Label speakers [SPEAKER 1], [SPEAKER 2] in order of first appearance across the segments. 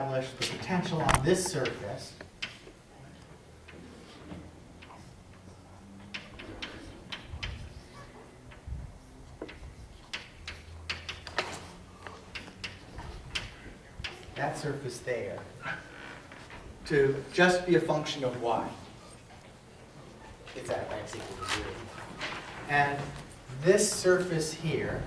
[SPEAKER 1] establish the potential on this surface. That surface there to just be a function of y. It's at x equal to 0. And this surface here,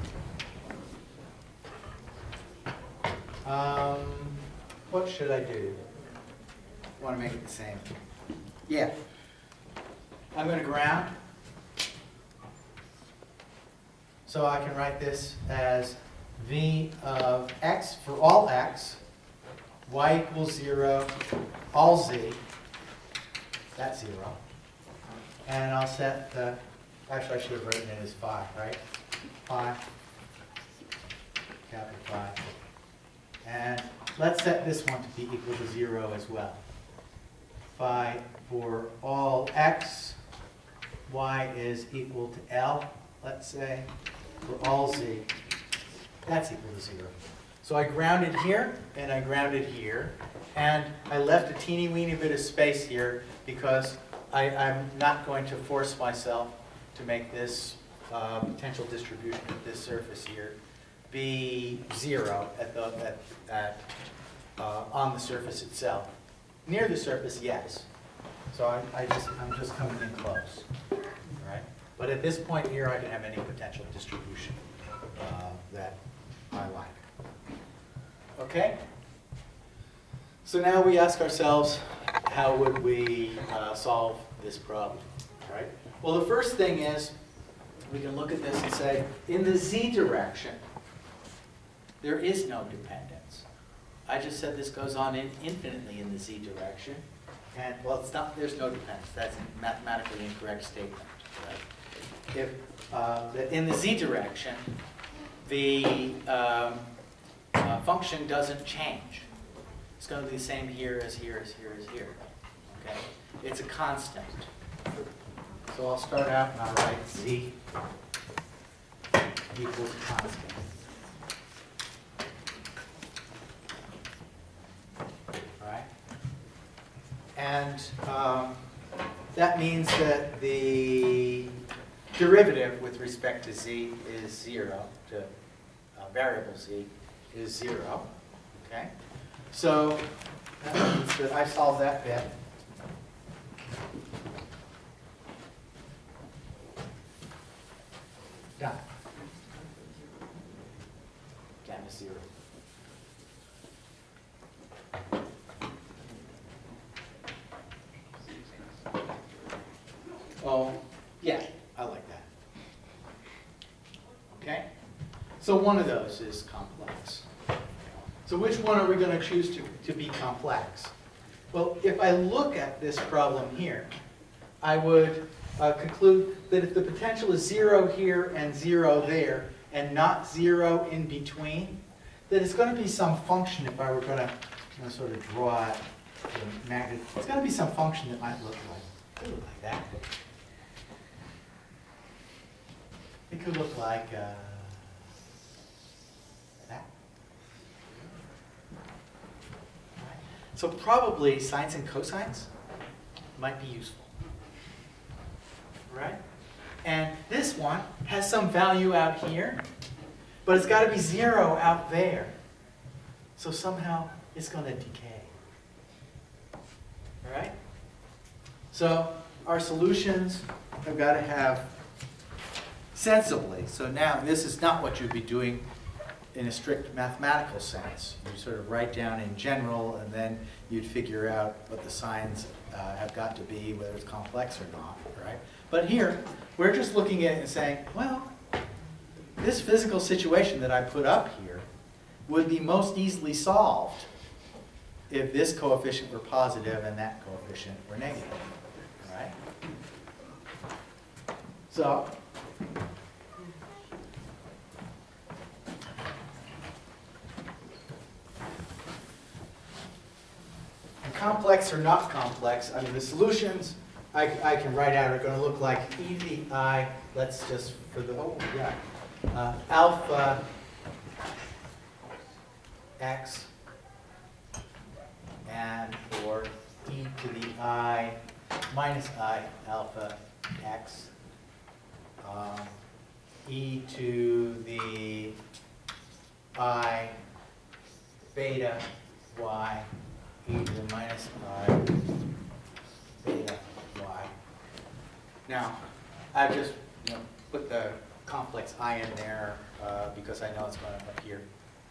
[SPEAKER 1] what should I do? I want to make it the same. Yeah. I'm going to ground. So I can write this as v of x for all x, y equals 0, all z, that's 0. And I'll set the, actually I should have written it as phi, right? Phi, capital phi. And let's set this one to be equal to 0 as well. Phi for all x, y is equal to L, let's say, for all z, that's equal to 0. So I grounded here, and I grounded here, and I left a teeny weeny bit of space here because I'm not going to force myself to make this potential distribution of this surface here be 0 on the surface itself. Near the surface, yes. So I'm just coming in close, right? But at this point here, I can have any potential distribution that I like. Okay? So now we ask ourselves, how would we solve this problem, right? Well, the first thing is, we can look at this and say, in the z direction, there is no dependence. I just said this goes on infinitely in the z direction. And, well, it's not, there's no dependence. That's a mathematically incorrect statement, right? If in the z direction, the function doesn't change. It's going to be the same here as here as here as here. Okay? It's a constant. So I'll start out and I'll write z equals constant. All right? And that means that the derivative with respect to z is 0, to variable z is 0. Okay? So that means that I solved that bit. Done. Down to 0. Oh, yeah, I like that. Okay? So one of those is complex. So which one are we going to choose to be complex? Well, if I look at this problem here, I would conclude that if the potential is 0 here and 0 there, and not 0 in between, that it's going to be some function, if I were going to sort of draw it, it's going to be some function that might look like that. It could look like that. So probably sines and cosines might be useful, right? And this one has some value out here, but it's got to be 0 out there. So somehow it's going to decay, all right? So our solutions have got to have sensibly. So now this is not what you'd be doing in a strict mathematical sense. You sort of write down in general, and then you'd figure out what the signs have got to be, whether it's complex or not, right? But here, we're just looking at it and saying, well, this physical situation that I put up here would be most easily solved if this coefficient were positive and that coefficient were negative, right? So, complex or not complex, I mean, the solutions I can write out are going to look like e to the I, let's just, for the, alpha x minus I alpha x e to the I beta y e to the minus I beta y. Now, I've just put the complex I in there because I know it's going to appear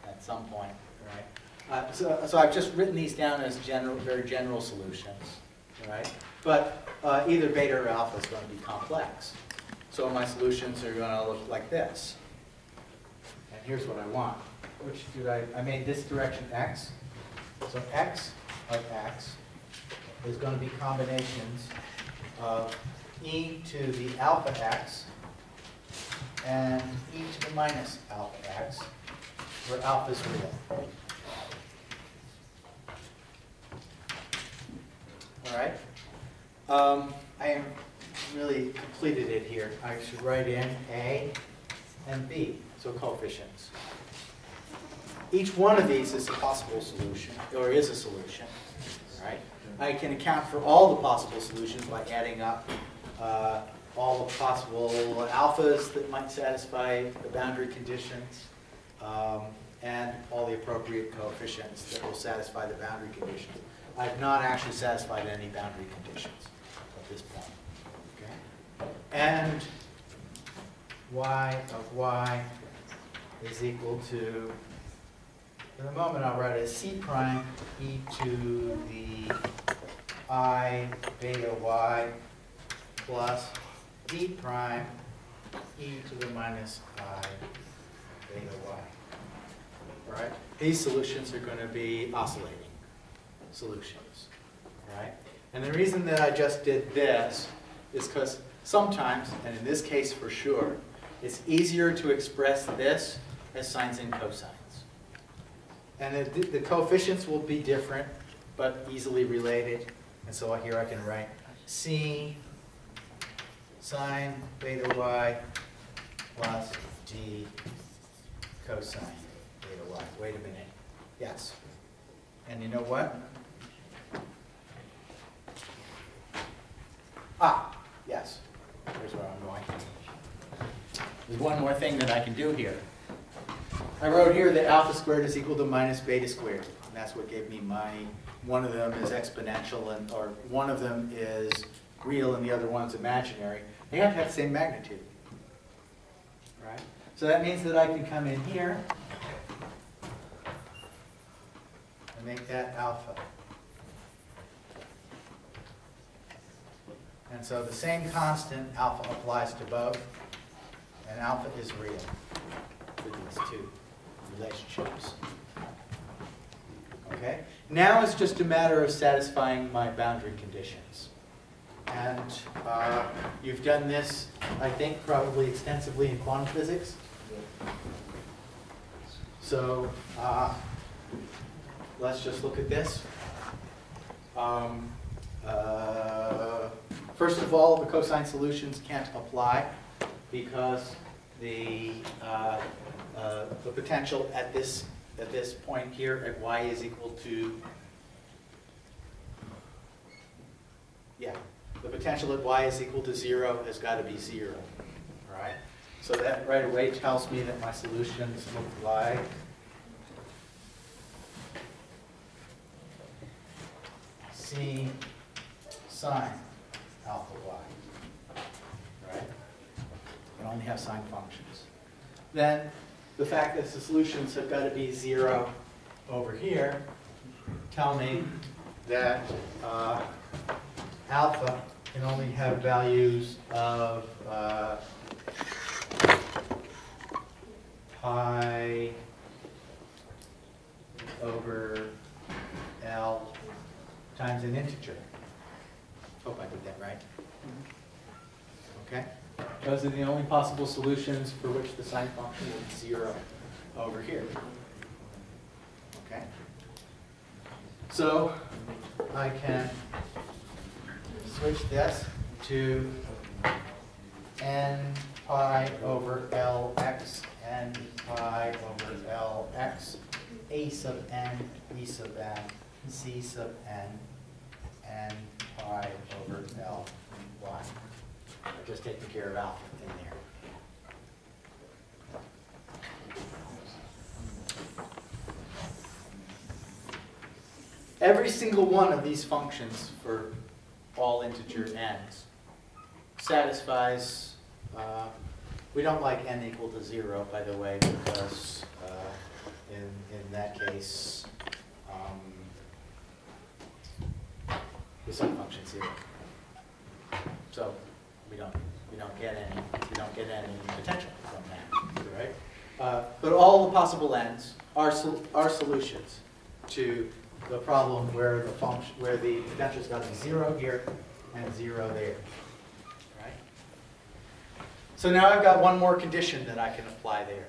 [SPEAKER 1] at some point, right? So I've just written these down as very general solutions, right? But either beta or alpha is going to be complex. So my solutions are going to look like this. And here's what I want. I made this direction x. So x of x is going to be combinations of e to the alpha x and e to the minus alpha x, where alpha is real. All right? I am really completed it here. I should write in A and B, so coefficients. Each one of these is a possible solution, or is a solution, right? I can account for all the possible solutions by adding up all the possible alphas that might satisfy the boundary conditions, and all the appropriate coefficients that will satisfy the boundary conditions. I have not actually satisfied any boundary conditions at this point. Okay? And y of y is equal to, for the moment I'll write it as c prime e to the I beta y plus d prime e to the minus I beta y. All right? These solutions are going to be oscillating solutions, right? And the reason that I just did this is because sometimes, and in this case for sure, it's easier to express this as sines and cosines. And the coefficients will be different, but easily related. And so here I can write c sine beta y plus d cosine beta y. Wait a minute. Yes. And you know what? Ah, yes. Here's where I'm going. There's one more thing that I can do here. I wrote here that alpha squared is equal to minus beta squared. And that's what gave me one of them is exponential, or one of them is real and the other one's imaginary. They have to have the same magnitude. Right? So that means that I can come in here and make that alpha. And so the same constant, alpha, applies to both, and alpha is real for these two relationships. Okay? Now it's just a matter of satisfying my boundary conditions. And you've done this, I think, probably extensively in quantum physics. So let's just look at this. First of all, the cosine solutions can't apply because the potential at this point here at y is equal to, the potential at y is equal to 0 has got to be 0. All right? So that right away tells me that my solutions look like c sine alpha y. Right? You can only have sine functions. Then the fact that the solutions have got to be 0 over here tell me that alpha can only have values of pi over L times an integer. Hope I did that right. Okay? Those are the only possible solutions for which the sine function will be 0 over here. Okay? So I can switch this to n pi over Lx, n pi over Lx, a sub n, b sub n, c sub n, n pi over L y. I've just taken care of alpha in there. Every single one of these functions for all integer n's satisfies, we don't like n equal to 0, by the way, because in that case, the sum function 0. So we don't get any potential from that, right? But all the possible n's are solutions to the problem where the potential's got to be 0 here and 0 there, right? So now I've got one more condition that I can apply there,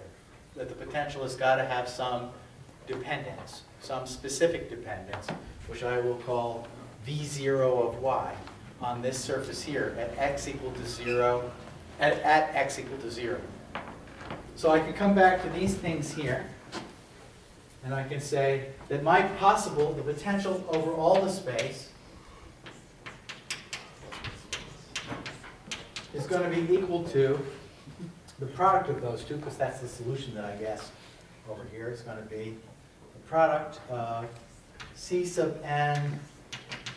[SPEAKER 1] that the potential has got to have some dependence, some specific dependence, which I will call V0 of y on this surface here at x equal to 0, at x equal to 0. So I can come back to these things here, and I can say that the potential over all the space is going to be equal to the product of those two, because that's the solution that I guess over here is going to be the product of C sub n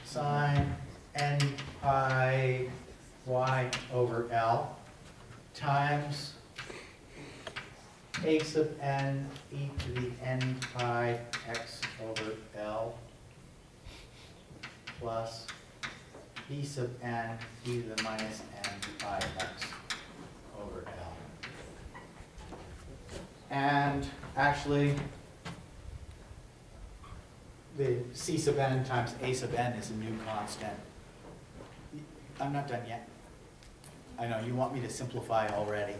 [SPEAKER 1] sine n pi y over L times a sub n e to the n pi x over L plus b sub n e to the minus n pi x over L. And actually, the c sub n times a sub n is a new constant. I'm not done yet. I know you want me to simplify already,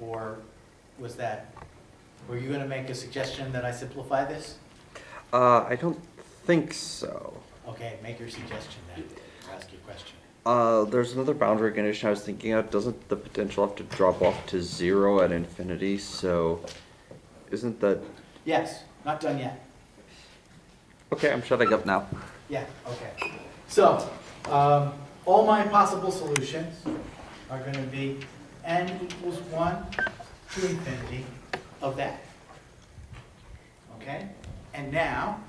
[SPEAKER 1] or were you going to make a suggestion that I simplify this?
[SPEAKER 2] I don't think so.
[SPEAKER 1] Okay, make your suggestion then, or ask your question.
[SPEAKER 2] There's another boundary condition I was thinking of. Doesn't the potential have to drop off to 0 at infinity? So isn't that...
[SPEAKER 1] Yes, not done yet.
[SPEAKER 2] Okay, I'm shutting up now.
[SPEAKER 1] Yeah, okay. So, all my possible solutions are going to be n equals 1 to infinity of that. Okay? And now,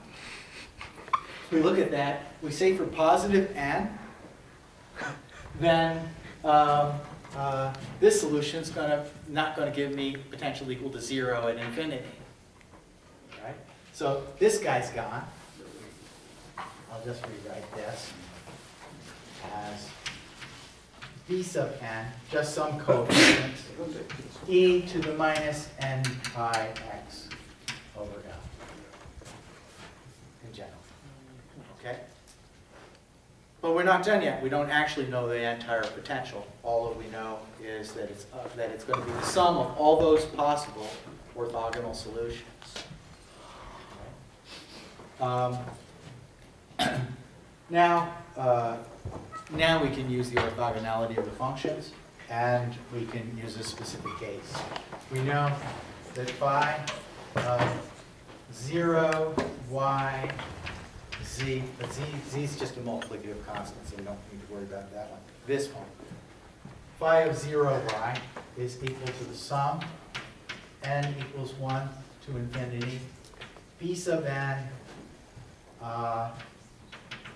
[SPEAKER 1] if we look at that, we say for positive n, then this solution is not going to give me potential equal to 0 at infinity. Right? So this guy's gone. I'll just rewrite this as b sub n, just some coefficient, e to the minus n pi x over L in general. Okay? But we're not done yet. We don't actually know the entire potential. All that we know is that it's going to be the sum of all those possible orthogonal solutions. Now we can use the orthogonality of the functions, and we can use a specific case. We know that phi of 0, y, z, but z is just a multiplicative constant, so we don't need to worry about that one. This one, phi of 0, y is equal to the sum, n equals 1 to infinity, b sub n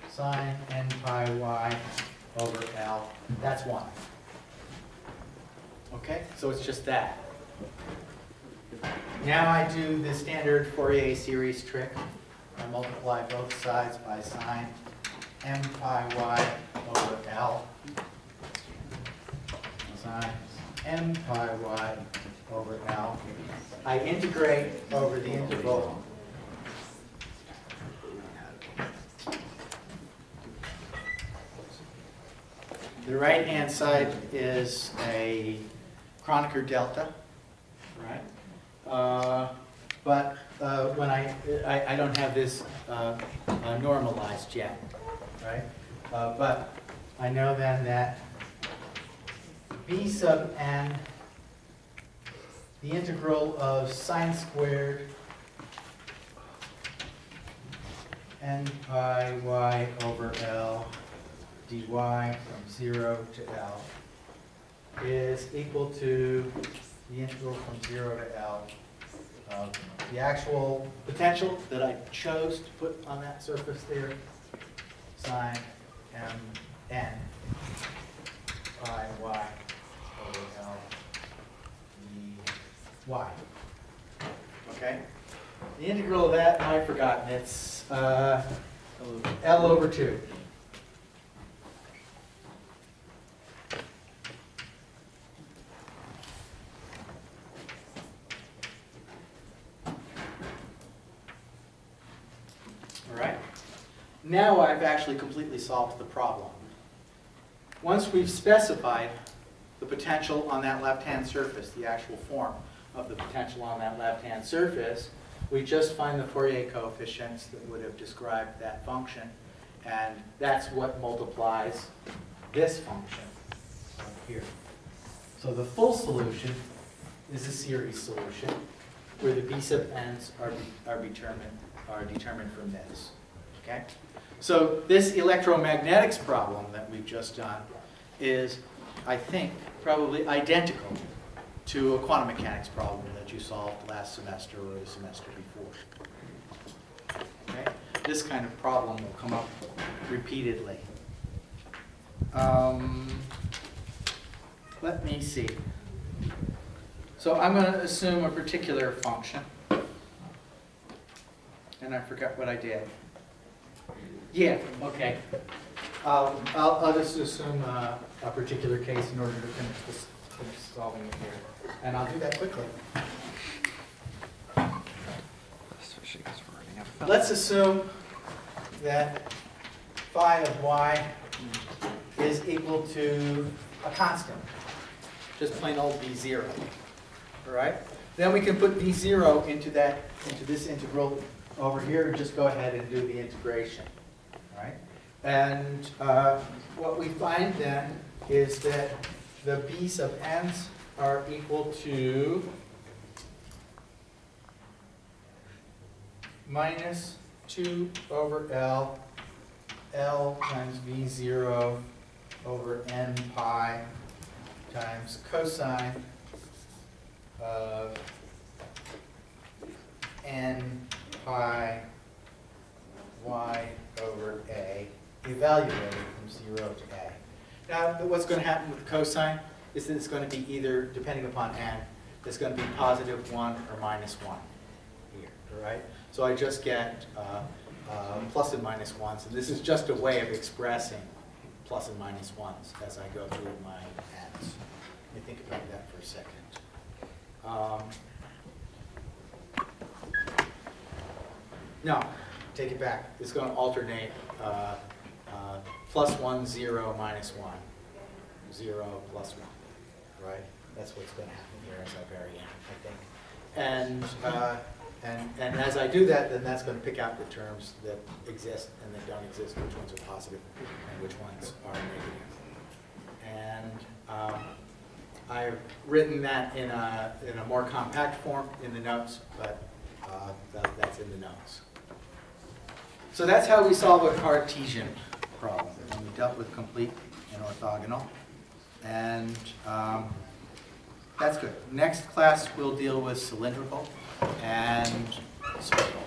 [SPEAKER 1] sine n pi y over L. That's 1. Okay, so it's just that. Now I do the standard Fourier series trick. I multiply both sides by sine m pi y over L. Sine m pi y over L. I integrate over the interval. The right-hand side is a Kronecker delta, right? But when I don't have this normalized yet, right? But I know then that b sub n, the integral of sine squared n pi y over L dy from 0 to L is equal to the integral from 0 to L of the actual potential that I chose to put on that surface there, sine m n pi y over L dy. Okay? The integral of that, I've forgotten, it's L over 2. All right? Now I've actually completely solved the problem. Once we've specified the potential on that left-hand surface, the actual form of the potential on that left-hand surface, we just find the Fourier coefficients that would have described that function, and that's what multiplies this function up here. So the full solution is a series solution where the b sub n's are determined from this. Okay? So this electromagnetics problem that we've just done is, I think, probably identical to a quantum mechanics problem that you solved last semester or the semester before. Okay? This kind of problem will come up repeatedly. Let me see. So I'm going to assume a particular function. And I forgot what I did. Yeah, okay. I'll just assume a particular case in order to finish solving it here. And I'll do that quickly. Let's assume that phi of y is equal to a constant. Just plain old b0. All right? Then we can put b0 into this integral over here and just go ahead and do the integration. All right? And what we find then is that the b sub n's are equal to minus 2 over L times v0 over n pi times cosine of n pi y over a evaluated from 0 to a. Now, what's going to happen with cosine is that it's going to be either, depending upon n, it's going to be positive 1 or minus 1 here, all right? So I just get plus and minus 1s, and this is just a way of expressing plus and minus 1s as I go through my n's. Let me think about that for a second. No, take it back. It's going to alternate plus 1, 0, minus 1, 0, plus 1, right? That's what's going to happen here as I vary in, I think. And as I do that, then that's going to pick out the terms that exist and that don't exist, which ones are positive and which ones are negative. And I've written that in a more compact form in the notes, but that's in the notes. So that's how we solve a Cartesian problem. And we dealt with complete and orthogonal. And that's good. Next class we'll deal with cylindrical and spherical.